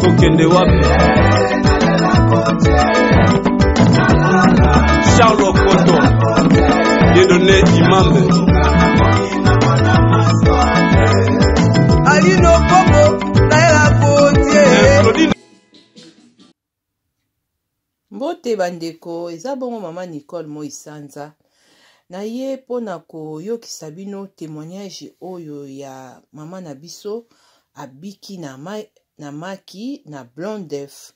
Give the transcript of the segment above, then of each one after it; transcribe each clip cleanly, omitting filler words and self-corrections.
Sokende wapi? Charles Okoto, Dieudonné Imambe, Alino Bobo, Naela Gauthier. Mbote bandeko, eza bongo mama Nicole Moisanza. Na ye pona koyokisa bino témoignage oyo ya mama na biso abiki na maki na Blondef.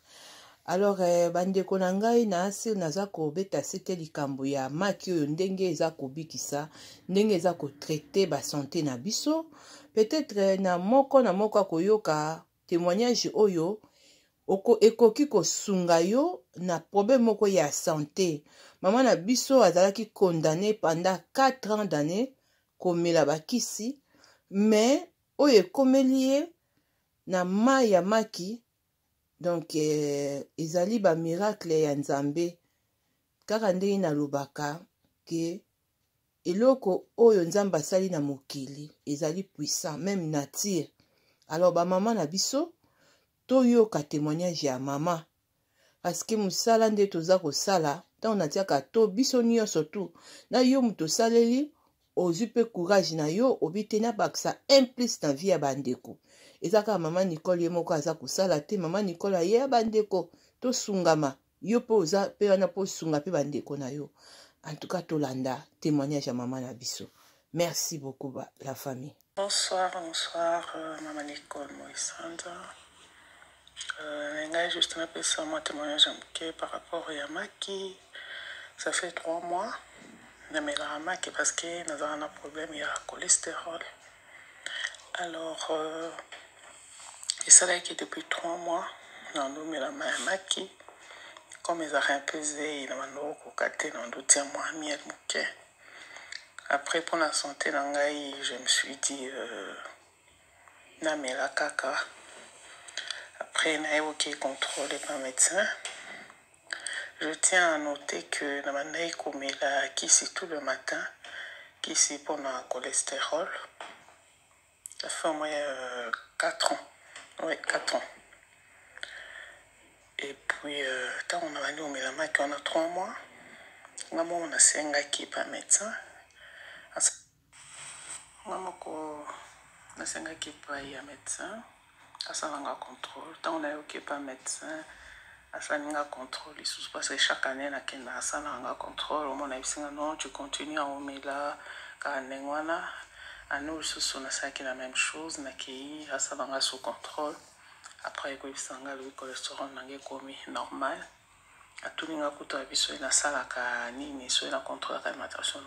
Alors bandeko na ngai na asili naza kobeta sete likambo ya maki oyo ndenge eza kobikisa, ndenge eza kotraite ba santé na biso. Peut-être na moko akoyoka témoignage oyo ekoki kosunga yo na problème moko ya santé. Maman na biso azalaki condamné pendant 4 ans d'années komela bakisi, mais oyo ekomeli ye na mai ya maki. Donc ezali ba miracle ya Nzambe kaka ndenge nalobaka ke eloko oyo Nzambe asali na mokili ezali puissant, même nature. Alors ba mama na biso toyoka témoignage ya mama, parce que musala nde toza kosala ntango natiaka to biso nyonso tu na yo mutu osaleli ozwi mpe courage na yo obi te nabakisa implice na vie ya bandeko. Eza kaka mama Nicole ye moko aza kosala te. Mama Nicole aye ya bandeko tosungama yo mpe oza mpe wana mpo osunga mpe bandeko na yo. En tout cas tolanda témoignage ya mama na biso. Merci beaucoup la famille. Bonsoir, Maman Nicole Moisanza. Juste un peu ça, moi témoignage par rapport à Maki. Ça fait 3 mois. Mais la Maki parce que nous avons un problème, il y a cholestérol. Alors, et ça là qui depuis 3 mois, nous avons mis la Maki. Comme ils ont pesé, ils ont cocaté dans d'autres mois, miel mouquet. Après, pour la santé, je me suis dit, Namela Kaka. Après, j'ai évoqué contrôlé par médecin. Je tiens à noter que je commis la kisi tout le matin, kisi pour le cholestérol. Ça fait au moins 4 ans. Oui, 4 ans. Et puis, quand on a dit au Mélama qu'on a 3 mois, on a 5 qui par médecin. On a 5 qui par médecin. Ça va contrôle. Tant on a eu pas médecin, ça n'a pas contrôle. Parce que chaque année, ça n'a pas contrôle. On a dit non, tu continues à omela, car à nous, on a ça qui est la même chose, ça va sous contrôle. Après, le cholestérol n'a commis normal. À tout le monde, il y a ça nini, il y a contrôle l'alimentation.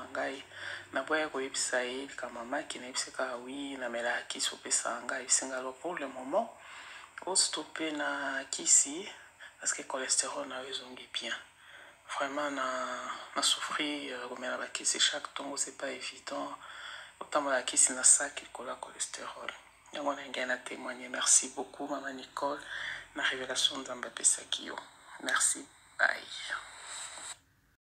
Na boya ko yebisa ye kama maki na yebisaka oui na mela kisi opesa ngai singalo pour le moment au stopper na kisi parce que cholestérol na ezongi bien vraiment na souffrir remela ba kisi chaque temps c'est pas évident autant la kisi na sac la cholestérol yango na ngena témoigner. Merci beaucoup Maman Nicole na révélation d'Amba Pesakio. Merci, bye.